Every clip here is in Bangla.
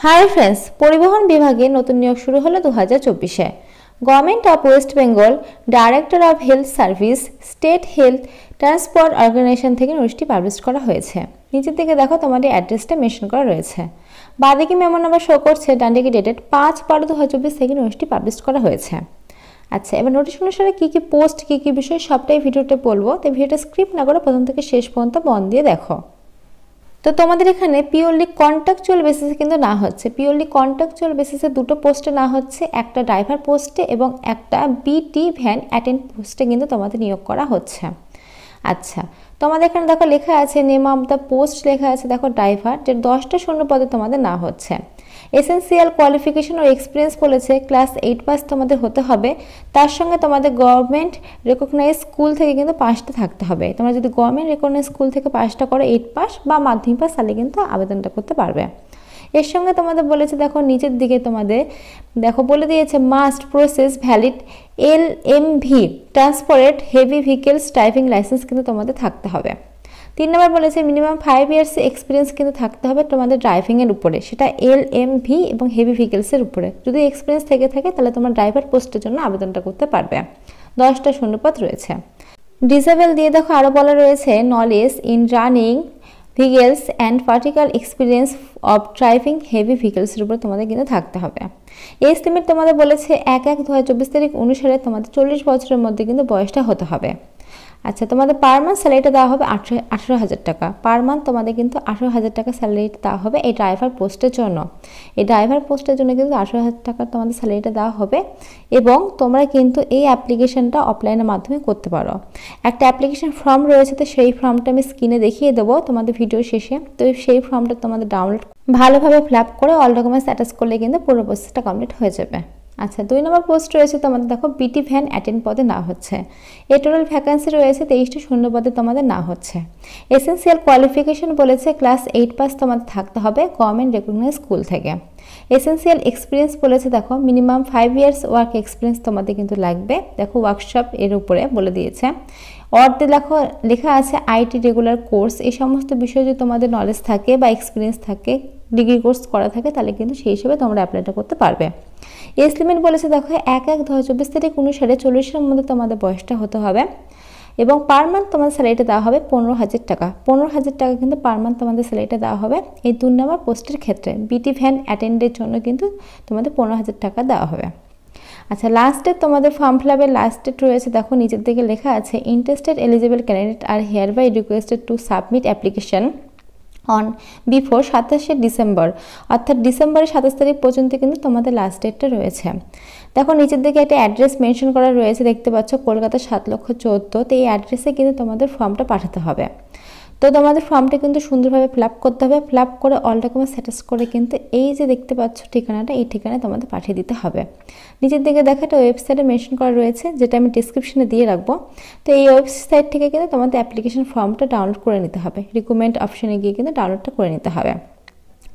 হাই ফ্রেন্ডস, পরিবহন বিভাগে নতুন নিয়োগ শুরু হলো 2024-এ। Government of West Bengal director of health service state health transport organisation থেকে নোটিশটি পাবলিশ করা হয়েছে। নিচের দিকে দেখো তোমাদের অ্যাড্রেসটা মেনশন করা রয়েছে। বাঁদিকে মেমো নাম্বার শো করছে, ডান দিকে ডেটেড 5/12/2024 থেকে নোটিশটি পাবলিশ করা হয়েছে। আচ্ছা, এবার নোটিশ অনুসারে কী কী পোস্ট কী কী বিষয় সবটাই ভিডিওতে বলবো, তো ভিডিওটা স্ক্রিপ্ট না করে প্রথম থেকে শেষ পর্যন্ত মন দিয়ে দেখো। তো তোমাদের এখানে পিওরলি কন্ট্রাকচুয়াল বেসিসে কিন্তু না হচ্ছে, পিওরলি কন্ট্রাকচুয়াল বেসিসে দুটো পোস্টে না হচ্ছে, একটা ড্রাইভার পোস্টে এবং একটা বিটি ভ্যান অ্যাটেন্ড পোস্টে কিন্তু তোমাদের নিয়োগ করা হচ্ছে। আচ্ছা, তোমাদের এখানে দেখো লেখা আছে নেম অফ দ্য পোস্ট, লেখা আছে দেখো ড্রাইভার, যে 10টা শূন্য পদে তোমাদের না হচ্ছে। এসেন্সিয়াল কোয়ালিফিকেশন ও এক্সপিরিয়েন্স বলেছে ক্লাস 8 পাস তোমাদের হতে হবে, তার সঙ্গে তোমাদের গভর্নমেন্ট রেকগনাইজ স্কুল থেকে কিন্তু 5টা থাকতে হবে। তোমরা যদি গভর্নমেন্ট রেকগনাইজ স্কুল থেকে 5টা করো 8 পাস বা মাধ্যমিক পাস, তাহলে কিন্তু আবেদনটা করতে পারবে। এর সঙ্গে তোমাদের বলেছে দেখো নিচের দিকে তোমাদের দেখো বলে দিয়েছে must process valid LMV transport heavy vehicles driving licence কিন্তু তোমাদের থাকতে হবে। 3 নম্বর বলেছে মিনিমাম 5 ইয়ার্স এক্সপিরিয়েন্স কিন্তু থাকতে হবে তোমাদের ড্রাইভিংয়ের উপরে, সেটা LMV এবং হেভি ভেহিকেলসের উপরে। যদি এক্সপিরিয়েন্স থেকে থাকে তাহলে তোমার ড্রাইভার পোস্টের জন্য আবেদনটা করতে পারবে। 10টা শূন্যপদ রয়েছে। ডিসেবল দিয়ে দেখো আরও বলা রয়েছে knowledge in running vehicles and practical experience of driving heavy ভেহিকেলসের উপর তোমাদের কিন্তু থাকতে হবে। এজ লিমিট তোমাদের বলেছে 1/1/2024 তারিখ অনুসারে তোমাদের 40 বছরের মধ্যে কিন্তু বয়সটা হতে হবে। আচ্ছা, তোমাদের পার মান্থ স্যালারিটা দেওয়া হবে 18,000 টাকা পার মান্থ, তোমাদের কিন্তু 18,000 টাকা স্যালারিটা দেওয়া হবে এই ড্রাইভার পোস্টের জন্য। এই ড্রাইভার পোস্টের জন্য কিন্তু 18,000 টাকা তোমাদের স্যালারিটা দেওয়া হবে। এবং তোমরা কিন্তু এই অ্যাপ্লিকেশনটা অফলাইনের মাধ্যমে করতে পারো। একটা অ্যাপ্লিকেশন ফর্ম রয়েছে, তো সেই ফর্মটা আমি স্ক্রিনে দেখিয়ে দেবো তোমাদের ভিডিও শেষে। তো সেই ফর্মটা তোমাদের ডাউনলোড ভালোভাবে ফিল আপ করে অল ডকুমেন্টস অ্যাটাচ করলে কিন্তু পুরো প্রসেসটা কমপ্লিট হয়ে যাবে। আচ্ছা, 2 নম্বর পোস্ট রয়েছে তোমাদের দেখো বিটি ভ্যান অ্যাটেন্ড পদে না হচ্ছে। এই টোটাল ভ্যাকান্সি রয়েছে 23টা শূন্য পদে তোমাদের না হচ্ছে। এসেন্সিয়াল কোয়ালিফিকেশন বলেছে ক্লাস 8 পাস তোমাদের থাকতে হবে গভর্নমেন্ট রেকগনাইজ স্কুল থেকে। এসেন্সিয়াল এক্সপিরিয়েন্স বলেছে দেখো মিনিমাম 5 ইয়ার্স ওয়ার্ক এক্সপিরিয়েন্স তোমাদের কিন্তু লাগবে। দেখো ওয়ার্কশপ এর উপরে বলে দিয়েছে। অর্ধে দেখো লেখা আছে আইটি রেগুলার কোর্স। এই সমস্ত বিষয়ে যদি তোমাদের নলেজ থাকে বা এক্সপিরিয়েন্স থাকে, ডিগ্রি কোর্স করা থাকে, তাহলে কিন্তু সেই হিসেবে তোমরা অ্যাপ্লাইটা করতে পারবে। এজ লিমিট বলেছে দেখো 1/1/2024 তারিখ অনুসারে 40-এর মধ্যে তোমাদের বয়সটা হতে হবে। এবং পার মান্থ তোমাদের স্যালারিটা দেওয়া হবে 15,000 টাকা। 15,000 টাকা কিন্তু পার মান্থ তোমাদের স্যালারিটা দেওয়া হবে এই 2 নম্বর পোস্টের ক্ষেত্রে। বিটি ভ্যান অ্যাটেন্ডের জন্য কিন্তু তোমাদের 15,000 টাকা দেওয়া হবে। আচ্ছা, লাস্ট ডেট তোমাদের ফর্ম ফিল আপের লাস্ট ডেট রয়েছে দেখো নিচের দিকে লেখা আছে interested eligible candidate are hereby requested to submit application on before 27শে ডিসেম্বর, অর্থাৎ ডিসেম্বরের 27 তারিখ পর্যন্ত কিন্তু তোমাদের লাস্ট ডেটটা রয়েছে। দেখো নিচের দিকে একটা অ্যাড্রেস মেনশন করা রয়েছে, দেখতে পাচ্ছ কলকাতা 7,14,000। তো এই অ্যাড্রেসে কিন্তু তোমাদের ফর্মটা পাঠাতে হবে। তো তোমাদের ফর্মটা কিন্তু সুন্দরভাবে ফিল আপ করতে হবে। ফিল আপ করে অল ডকুমেন্টস অ্যাটাচ করে কিন্তু এই যে দেখতে পাচ্ছ ঠিকানাটা, এই ঠিকানায় তোমাদের পাঠিয়ে দিতে হবে। নিচের দিকে দেখো একটা ওয়েবসাইটে মেনশন করা রয়েছে, যেটা আমি ডিসক্রিপশনে দিয়ে রাখবো। তো এই ওয়েবসাইট থেকে কিন্তু তোমাদের অ্যাপ্লিকেশন ফর্মটা ডাউনলোড করে নিতে হবে। রিকমেন্ড অপশনে গিয়ে কিন্তু ডাউনলোডটা করে নিতে হবে,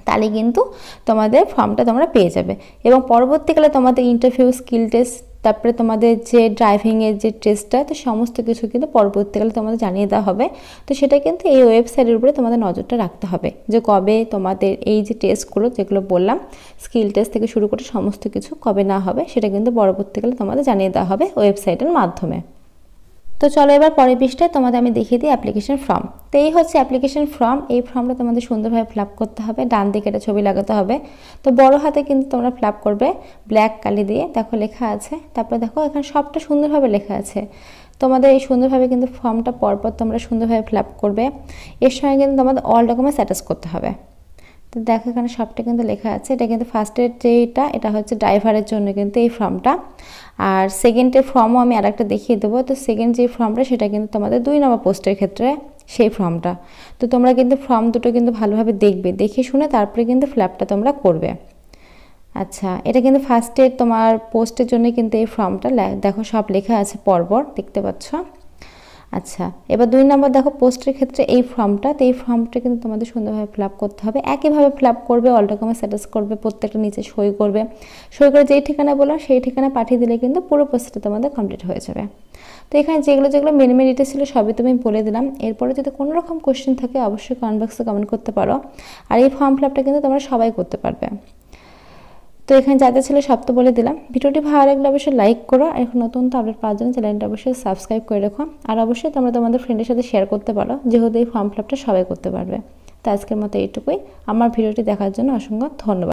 তাহলে কিন্তু তোমাদের ফর্মটা তোমরা পেয়ে যাবে। এবং পরবর্তীকালে তোমাদের ইন্টারভিউ, স্কিল টেস্ট, তারপরে তোমাদের যে ড্রাইভিংয়ের যে টেস্টটা, তো সমস্ত কিছু কিন্তু পরবর্তীকালে তোমাদের জানিয়ে দেওয়া হবে। তো সেটা কিন্তু এই ওয়েবসাইটের উপরে তোমাদের নজরটা রাখতে হবে, যে কবে তোমাদের এই যে টেস্টগুলো যেগুলো বললাম, স্কিল টেস্ট থেকে শুরু করে সমস্ত কিছু কবে না হবে, সেটা কিন্তু পরবর্তীকালে তোমাদের জানিয়ে দেওয়া হবে ওয়েবসাইটের মাধ্যমে। তো চলো এবার পরের পৃষ্ঠায় তোমাদের আমি দেখিয়ে দিই অ্যাপ্লিকেশন ফর্ম। তো এই হচ্ছে অ্যাপ্লিকেশন ফর্ম। এই ফর্মটা তোমাদের সুন্দরভাবে ফিল আপ করতে হবে। ডান দিকে একটা ছবি লাগাতে হবে। তো বড় হাতে কিন্তু তোমরা ফিল আপ করবে ব্ল্যাক কালি দিয়ে, দেখো লেখা আছে। তারপরে দেখো এখানে সবটা সুন্দরভাবে লেখা আছে। তোমাদের এই সুন্দরভাবে কিন্তু ফর্মটা পরপর তোমরা সুন্দরভাবে ফিল আপ করবে। এর সঙ্গে কিন্তু তোমাদের অল ডকুমেন্টস অ্যাটাচ করতে হবে। তো দেখো এখানে সবটা কিন্তু লেখা আছে। এটা কিন্তু ফার্স্টের যেটা, এটা হচ্ছে ড্রাইভারের জন্য কিন্তু এই ফর্মটা। আর সেকেন্ডের ফর্মও আমি আরেকটা দেখিয়ে দেবো। তো সেকেন্ড যে ফর্মটা, সেটা কিন্তু তোমাদের 2 নম্বর পোস্টের ক্ষেত্রে সেই ফর্মটা। তো তোমরা কিন্তু ফর্ম দুটো কিন্তু ভালোভাবে দেখবে, দেখে শুনে তারপরে কিন্তু ফিল আপটা তোমরা করবে। আচ্ছা, এটা কিন্তু ফার্স্টের তোমার পোস্টের জন্য কিন্তু এই ফর্মটা দেখো সব লেখা আছে পরপর, দেখতে পাচ্ছ। আচ্ছা, এবার 2 নম্বর দেখো পোস্টের ক্ষেত্রে এই ফর্মটা। তো এই ফর্মটা কিন্তু তোমাদের সুন্দরভাবে ফিল আপ করতে হবে। একইভাবে ফিল আপ করবে, অল ডকুমেন্টস অ্যাটাচ করবে, প্রত্যেকটা নিচে সই করবে। সই করে যেই ঠিকানা বললাম সেই ঠিকানা পাঠিয়ে দিলে কিন্তু পুরো প্রসেসটা তোমাদের কমপ্লিট হয়ে যাবে। তো এখানে যেগুলো মেন ডিটেলস ছিল সবই তুমি বলে দিলাম। এরপরে যদি কোনো রকম কোশ্চেন থাকে অবশ্যই কমেন্ট বক্সে কমেন্ট করতে পারো। আর এই ফর্ম ফিল আপটা কিন্তু তোমরা সবাই করতে পারবে। তো এখানে যা যা ছিল সব তো বলে দিলাম। ভিডিওটি ভালো লাগলে অবশ্যই লাইক করো, আর এখন নতুন তো আপডেট পাওয়ার জন্য চ্যানেলটা অবশ্যই সাবস্ক্রাইব করে রাখো, আর অবশ্যই তোমরা তোমাদের ফ্রেন্ডের সাথে শেয়ার করতে পারো, যেহেতু এই ফর্ম ফিল আপটা সবাই করতে পারবে। তো আজকের মতো এইটুকুই। আমার ভিডিওটি দেখার জন্য অসংখ্য ধন্যবাদ।